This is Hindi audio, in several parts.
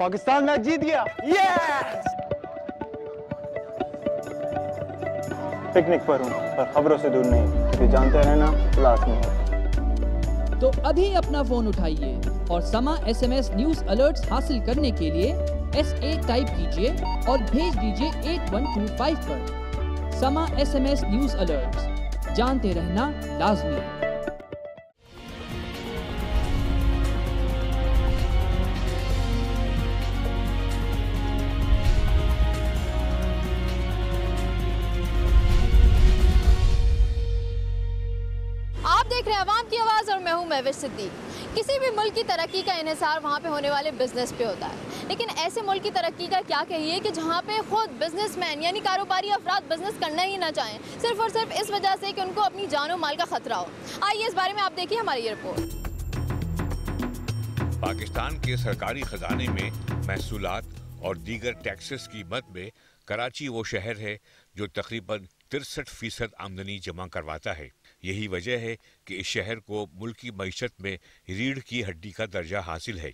पाकिस्तान मैच जीत गया। यस! पिकनिक पर हूँ, पर खबरों से दूर नहीं, क्योंकि जानते रहना लाजमी है। तो अभी अपना फोन उठाइए और समा SMS न्यूज अलर्ट्स हासिल करने के लिए SA टाइप कीजिए और भेज दीजिए 8125 पर। समा SMS न्यूज अलर्ट्स, जानते रहना लाजमी है। आप देख रहे हैं अवाम की आवाज़ और मैं हूं महविश सिद्दीक। किसी भी मुल्क की तरक्की का इन्हिसार वहाँ पे होने वाले बिजनेस पे होता है, लेकिन ऐसे मुल्क की तरक्की का क्या कहिए कि जहाँ पे खुद बिजनेसमैन यानी कारोबारी अफराद बिजनेस करना ही ना चाहें, सिर्फ और सिर्फ इस वजह से कि उनको अपनी जानो माल का खतरा हो। आइए इस बारे में आप देखिए हमारी ये रिपोर्ट। पाकिस्तान के सरकारी खजाने में महसूलात और दीगर टैक्सेस की मद में कराची वो शहर है जो तकरीबन 63% आमदनी जमा करवाता है। यही वजह है कि इस शहर को मुल्की मईशत में रीढ़ की हड्डी का दर्जा हासिल है।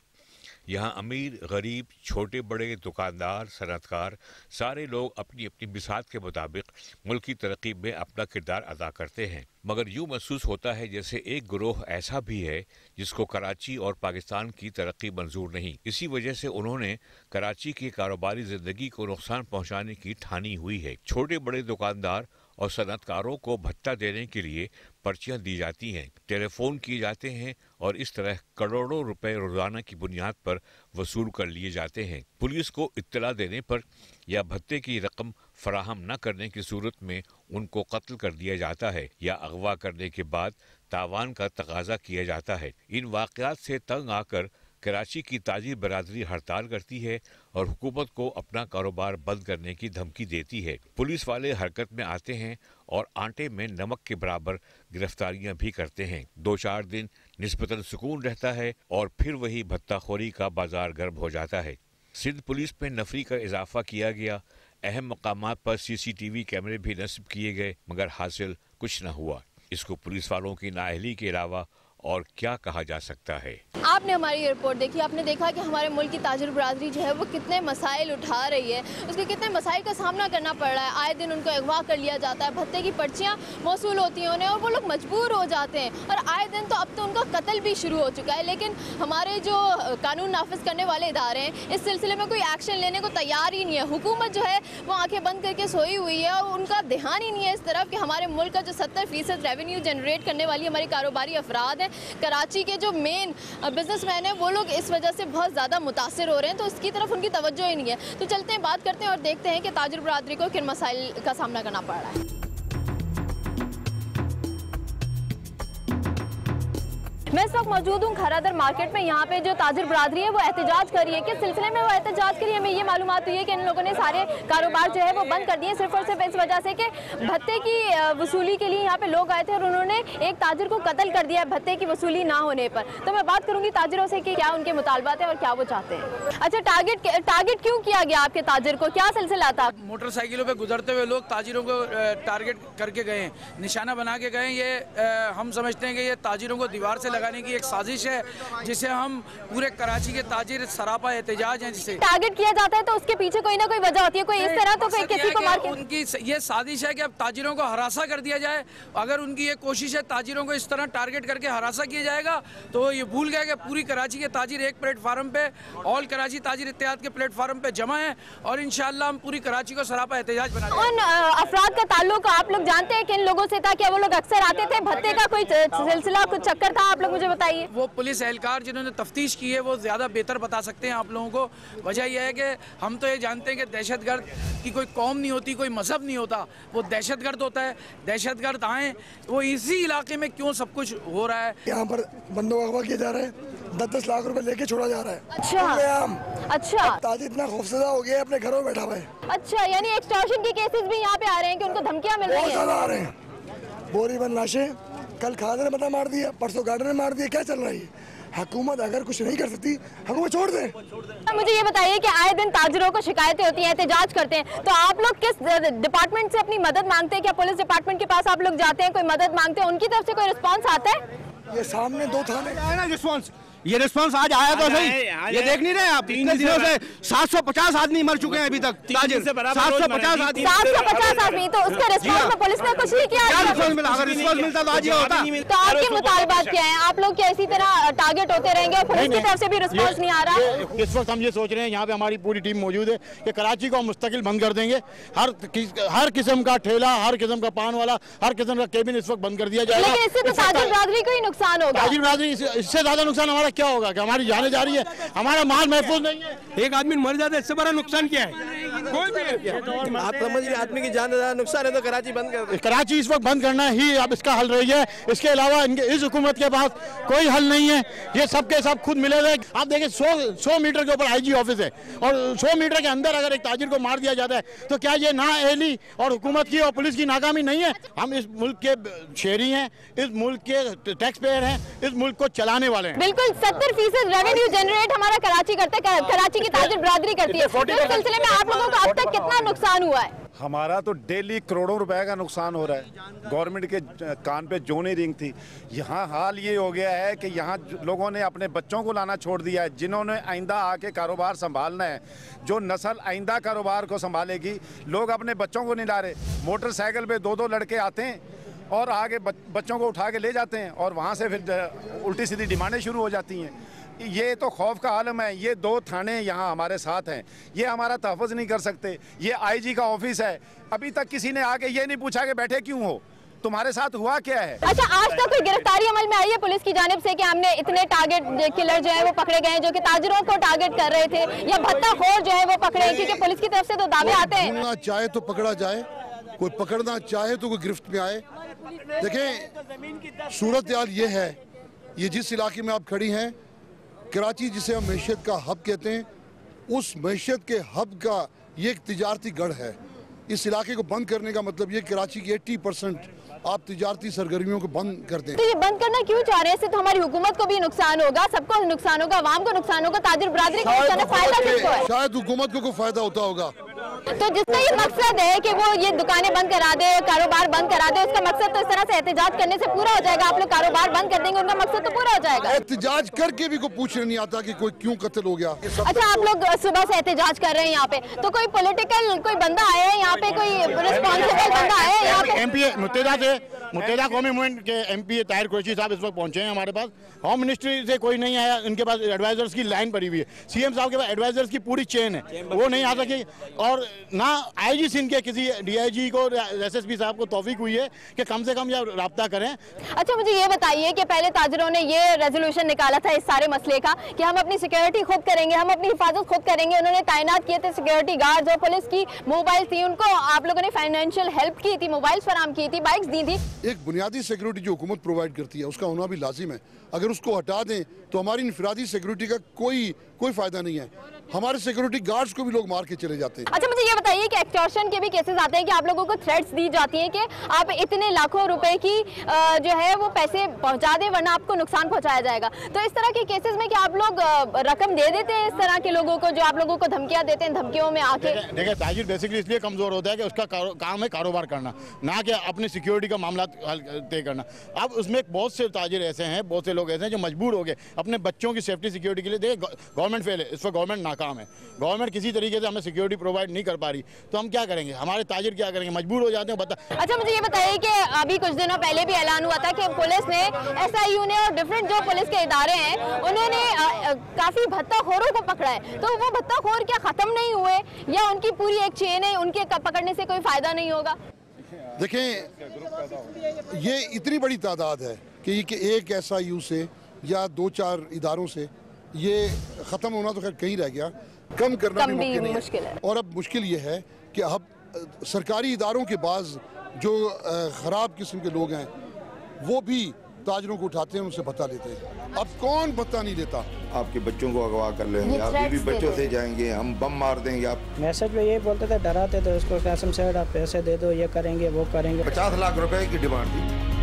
यहाँ अमीर, गरीब, छोटे बड़े, दुकानदार, सनअतकार सारे लोग अपनी अपनी बिसात के मुताबिक मुल्क की तरक्की में अपना किरदार अदा करते हैं। मगर यूँ महसूस होता है जैसे एक गिरोह ऐसा भी है जिसको कराची और पाकिस्तान की तरक्की मंजूर नहीं। इसी वजह से उन्होंने कराची की कारोबारी जिंदगी को नुकसान पहुँचाने की ठानी हुई है। छोटे बड़े दुकानदार और सनअतकारों को भत्ता देने के लिए पर्चियां दी जाती हैं, टेलीफोन किए जाते हैं और इस तरह करोड़ों रुपए रोजाना की बुनियाद पर वसूल कर लिए जाते हैं। पुलिस को इत्तला देने पर या भत्ते की रकम फराहम न करने की सूरत में उनको कत्ल कर दिया जाता है या अगवा करने के बाद तावान का तकाजा किया जाता है। इन वाक़यात से तंग आकर कराची की ताजिर बरादरी हड़ताल करती है और हुकूमत को अपना कारोबार बंद करने की धमकी देती है। पुलिस वाले हरकत में आते हैं और आटे में नमक के बराबर गिरफ्तारियां भी करते हैं। 2-4 दिन निस्बतन सुकून रहता है और फिर वही भत्ताखोरी का बाजार गर्म हो जाता है। सिंध पुलिस में नफरी का इजाफा किया गया, अहम मकामात पर CCTV कैमरे भी नस्ब किए गए, मगर हासिल कुछ न हुआ। इसको पुलिस वालों की नाअहली के अलावा और क्या कहा जा सकता है। आपने हमारी रिपोर्ट देखी, आपने देखा कि हमारे मुल्क की ताजिर बरादरी जो है वो कितने मसाइल उठा रही है, उसके कितने मसाइल का सामना करना पड़ रहा है। आए दिन उनको अगवा कर लिया जाता है, भत्ते की पर्चियाँ मौसूल होती हैं उन्हें और वो लोग मजबूर हो जाते हैं और आए दिन तो अब तो उनका कत्ल भी शुरू हो चुका है। लेकिन हमारे जो कानून नाफिज करने वाले इदारे हैं इस सिलसिले में कोई एक्शन लेने को तैयार ही नहीं है। हुकूमत जो है वो आंखें बंद करके सोई हुई है और उनका ध्यान ही नहीं है इस तरफ कि हमारे मुल्क का जो 70% रेवेन्यू जनरेट करने वाली हमारी कारोबारी अफराद हैं, कराची के जो मेन बिजनेसमैन हैं, वो लोग इस वजह से बहुत ज़्यादा मुतासिर हो रहे हैं, तो इसकी तरफ उनकी तवज्जो ही नहीं है। तो चलते हैं, बात करते हैं और देखते हैं कि ताजिर बरादरी को किन मसाइल का सामना करना पड़ रहा है। मैं इस वक्त मौजूद हूँ खरादर मार्केट में। यहाँ पे जो ताजिर बरादरी है वो एहतजाज कर रही है। किस सिलसिले में वो एहतजाज करी है, हमें ये मालूमात हुई है कि इन लोगों ने सारे कारोबार जो है वो बंद कर दिए, सिर्फ और सिर्फ इस वजह से कि भत्ते की वसूली के लिए यहाँ पे लोग आए थे और उन्होंने एक ताजिर को कत्ल कर दिया भत्ते की वसूली ना होने पर। तो मैं बात करूँगी ताजिरों से कि क्या उनके मुतालबात हैं और क्या वो चाहते हैं। अच्छा, टारगेट क्यों किया गया आपके ताजिर को, क्या सिलसिला था? मोटरसाइकिलों पर गुजरते हुए लोग ताजिरों को टारगेट करके गए, निशाना बना के गए। ये हम समझते हैं कि ये ताजिरों को दीवार से लगाने की एक साजिश है, जिसे हम पूरे कराची के ताजिर सरापा एहतजाज हैं। जिसे टारगेट किया जाता है तो उसके पीछे कोई ना कोई वजह होती है, कोई इस तरह तो कोई किसी को मार के। उनकी ये साजिश है कि अब ताजिरों को हरासा कर दिया जाए। अगर उनकी ये कोशिश है ताजिरों को इस तरह टारगेट करके हरासा किया जाएगा तो ये भूल गए कि पूरी कराची के ताजिर एक प्लेटफार्म पे, ऑल कराची ताजिर इत्तेहाद के प्लेटफार्म पे जमा है और इंशाअल्लाह हम पूरी कराची को सरापा एहतजाज बना देंगे। उन अफराद का ताल्लुक आप लोग जानते हैं कि इन लोगों से था, क्या वो लोग अक्सर आते थे? भत्ते का कोई सिलसिला, कुछ चक्कर था? आप लोग मुझे बताइए। वो पुलिस एहलकार जिन्होंने तफ्तीश की है वो ज़्यादा बेहतर बता सकते हैं आप लोगों को। वजह यह है कि हम तो ये जानते हैं कि दहशतगर्द की कोई कौम नहीं होती, कोई मजहब नहीं होता, वो दहशतगर्द होता है। दहशतगर्द आए वो इसी इलाके में क्यों सब कुछ हो रहा है। यहाँ पर बंदों को अगवा किया जा रहा है, 10-10 लाख रुपए लेके छोड़ा जा रहा है। अच्छा, ताजिर इतना खौफजदा हो गया है, अपने घरों में बैठा हुआ है। अच्छा, यानी एक्सटॉर्शन के केसेस भी यहाँ पे आ रहे हैं कि उनको धमकियाँ मिल रही हैं? बहुत ज्यादा आ रहे हैं। बोरी बंद लाशें, कल खादर ने बता मार दिया, परसों गार्डन ने मार दिया। क्या चल रहा है? हुकूमत अगर कुछ नहीं कर सकती, हुकूमत छोड़ दे। मुझे ये बताइए कि आए दिन ताजिरों को शिकायतें होती हैं, एहतजाज करते हैं, तो आप लोग किस डिपार्टमेंट से अपनी मदद मांगते हैं? क्या पुलिस डिपार्टमेंट के पास आप लोग जाते हैं, कोई मदद मांगते हैं, उनकी तरफ से कोई रिस्पांस आता है? ये सामने 2 थाने रिस्पांस ये रिस्पांस आज आया तो सही, ये देख नहीं रहे आप, इतने दिनों से 750 आदमी मर चुके हैं अभी तक। 750 आदमी, 750 आदमी, तो उसका रिस्पांस में पुलिस ने कुछ नहीं किया। रिस्पांस मिला, अगर रिस्पांस मिलता तो आज ये होता। तो आपके मुतालबात क्या है? आप लोग क्या इसी तरह टारगेट होते रहेंगे और पुलिस की तरफ से भी रिस्पांस नहीं आ रहा? इस वक्त हम ये सोच रहे हैं, यहाँ पे हमारी पूरी टीम मौजूद है कि कराची को हम मुस्तकिल बंद कर देंगे। हर किस्म का ठेला, हर किस्म का पान वाला, हर किस्म का केबिन इस वक्त बंद कर दिया जाएगा। लेकिन इससे तो ताजिर बिरादरी को ही नुकसान होगा। ताजिर बिरादरी, इससे ज्यादा नुकसान हमारा क्या होगा कि हमारी जाने जा रही है, हमारा माल महफूज नहीं है। एक आदमी मर जाता है, इससे बड़ा नुकसान क्या है? कोई भी आप समझ रहे, आदमी की जान ज्यादा नुकसान है तो कराची बंद कर दो। कराची इस वक्त बंद करना ही अब इसका हल रही है। इसके अलावा इस हुकूमत के पास कोई हल नहीं है। ये सबके सब खुद मिले हुए। आप देखिए 100 मीटर के ऊपर आईजी ऑफिस है और 100 मीटर के अंदर अगर एक ताजिर को मार दिया जाता है तो क्या ये नाअहली और हुकूमत की और पुलिस की नाकामी नहीं है? हम इस मुल्क के शहरी हैं, इस मुल्क के टैक्स पेयर हैं, इस मुल्क को चलाने वाले हैं। बिल्कुल 70% रेवेन्यू जनरेट हमारा कराची करता है, कराची की ताजिर बिरादरी करती है। इस सिलसिले में आप लोगों को अब तक कितना नुकसान हुआ है? हमारा तो डेली करोड़ों रुपए का नुकसान हो रहा है। गवर्नमेंट के कान पे जो नहीं रिंग थी। यहाँ हाल ये हो गया है कि यहाँ लोगों ने अपने बच्चों को लाना छोड़ दिया है, जिन्होंने आइंदा आके कारोबार संभालना है, जो नस्ल आइंदा कारोबार को संभालेगी। लोग अपने बच्चों को नहीं ला रहे। मोटरसाइकिल पे 2-2 लड़के आते हैं और आगे बच्चों को उठा के ले जाते हैं और वहाँ से फिर उल्टी सीधी डिमांडें शुरू हो जाती हैं। ये तो खौफ का आलम है। ये 2 थाने यहाँ हमारे साथ हैं, ये हमारा तहफ़्फ़ुज़ नहीं कर सकते। ये आईजी का ऑफिस है, अभी तक किसी ने आके ये नहीं पूछा कि बैठे क्यों हो, तुम्हारे साथ हुआ क्या है? अच्छा, आज तक कोई गिरफ्तारी अमल में आई है पुलिस की जानिब से कि हमने इतने टारगेट किलर जो है वो पकड़े गए जो कि ताजिरों को टारगेट कर रहे थे, या भत्ताखोर जो है वो पकड़े? क्योंकि पुलिस की तरफ से तो दावे आते हैं। ढूंढना चाहे तो पकड़ा जाए, कोई पकड़ना चाहे तो कोई गिरफ्त में आए। देखें, सूरत हाल ये है, ये जिस इलाके में आप खड़ी हैं, कराची जिसे हम मैशियत का हब कहते हैं, उस मैशियत के हब का ये एक तिजारती गढ़ है। इस इलाके को बंद करने का मतलब ये कराची की 80% आप तिजारती सरगर्मियों को बंद कर दें। तो ये बंद करना क्यों चाह रहे हैं? इससे तो हमारी हुकूमत को भी नुकसान होगा, सबको नुकसान होगा, आवाम को नुकसान होगा, ताजिर बिरादरी को नुकसान है, फायदा किसको है? शायद हुकूमत को कोई फायदा होता होगा। तो जिसका ये मकसद है कि वो ये दुकानें बंद करा दे, कारोबार बंद करा दे, उसका मकसद तो इस तरह से एहतजाज करने से पूरा हो जाएगा। आप लोग कारोबार बंद कर देंगे, उनका मकसद तो पूरा हो जाएगा। एहतजाज करके भी कोई पूछने नहीं आता कि कोई क्यों कत्ल हो गया। अच्छा, आप लोग सुबह से एहतजाज कर रहे हैं यहाँ पे, तो कोई पॉलिटिकल कोई बंदा आया है यहाँ पे, कोई रिस्पॉन्सिबल बंदा आया है यहाँ पे? एमपी मुत्तहिदा कौमी मूवमेंट के एमपी ताहिर कुरैशी साहब इस वक्त पहुंचे हैं हमारे पास। होम मिनिस्ट्री से कोई नहीं आया, इनके पास एडवाइजर्स की लाइन पड़ी हुई है। सीएम साहब के पास एडवाइजर्स की पूरी चेन है, वो नहीं आ सके। और ना आईजी सिंध के किसी डीआईजी को, एसएसपी साहब को तौफीक हुई है कि कम से कम यह राब्ता करें। अच्छा, मुझे ये बताइए कि पहले ताजिरों ने ये रेजोल्यूशन निकाला था इस सारे मसले का कि हम अपनी सिक्योरिटी खुद करेंगे, हम अपनी हिफाजत खुद करेंगे। उन्होंने तैनात किए थे सिक्योरिटी गार्ड्स और पुलिस की मोबाइल थी, उनको आप लोगों ने फाइनेंशियल हेल्प की थी, मोबाइल फराम की थी, बाइक्स दी थी। एक बुनियादी सिक्योरिटी जो हुकूमत प्रोवाइड करती है उसका होना भी लाजिम है। अगर उसको हटा दें तो हमारी इनफरादी सिक्योरिटी का कोई फायदा नहीं है। हमारे सिक्योरिटी गार्ड्स को भी लोग मार के चले जाते हैं। अच्छा, मुझे ये बताइए कि एक्सटॉर्शन के भी केसेस आते हैं कि आप लोगों को थ्रेट्स दी जाती हैं कि आप इतने लाखों रुपए की जो है वो पैसे पहुंचा दें वरना आपको नुकसान पहुंचाया जाएगा। तो इस तरह के केसेस में क्या आप लोग रकम दे देते हैं इस तरह के लोगों को जो आप लोगों को धमकियां देते हैं, धमकियों में आके? देखिए, ताजिर बेसिकली इसलिए कमजोर होता है कि उसका काम है कारोबार करना, ना कि अपनी सिक्योरिटी का मामला तय करना। अब उसमें बहुत से ताजिर ऐसे हैं, बहुत से लोग ऐसे हैं जो मजबूर हो गए अपने बच्चों की सेफ्टी सिक्योरिटी के लिए। देखिए, गवर्नमेंट फेल है, इस पर गवर्नमेंट नाकाम है, गवर्नमेंट किसी तरीके से हमें सिक्योरिटी प्रोवाइड नहीं कर पा रही, तो हम क्या करेंगे? हमारे ताजिर क्या करेंगे? मजबूर हो जाते हैं। अच्छा, मुझे ये बताइए कि अभी कुछ दिनों पहले भी ऐलान हुआ था कि पुलिस ने, SIU ने और डिफरेंट जो पुलिस के इदारे हैं उन्होंने काफी भत्ताखोरों को पकड़ा है। तो वो भत्ताखोर क्या खत्म नहीं हुए या उनकी पूरी एक चेन है, उनके पकड़ने से कोई फायदा नहीं होगा? देखें, ये इतनी बड़ी तादाद है कि एक SIU से या 2-4 इदारों से ये ख़त्म होना तो खैर कहीं रह गया, कम करना भी मुश्किल है। और अब मुश्किल ये है कि अब सरकारी इदारों के बाज़ जो ख़राब किस्म के लोग हैं वो भी ताजरों को उठाते हैं, उनसे भत्ता लेते हैं। अब कौन भत्ता नहीं लेता? आपके बच्चों को अगवा कर लेंगे, आप भी बच्चों से जाएंगे, हम बम मार देंगे। आप मैसेज में ये बोलते थे, डराते थे उसको, कसम से आप पैसे दे दो, ये करेंगे वो करेंगे। 50 लाख रुपए की डिमांड थी।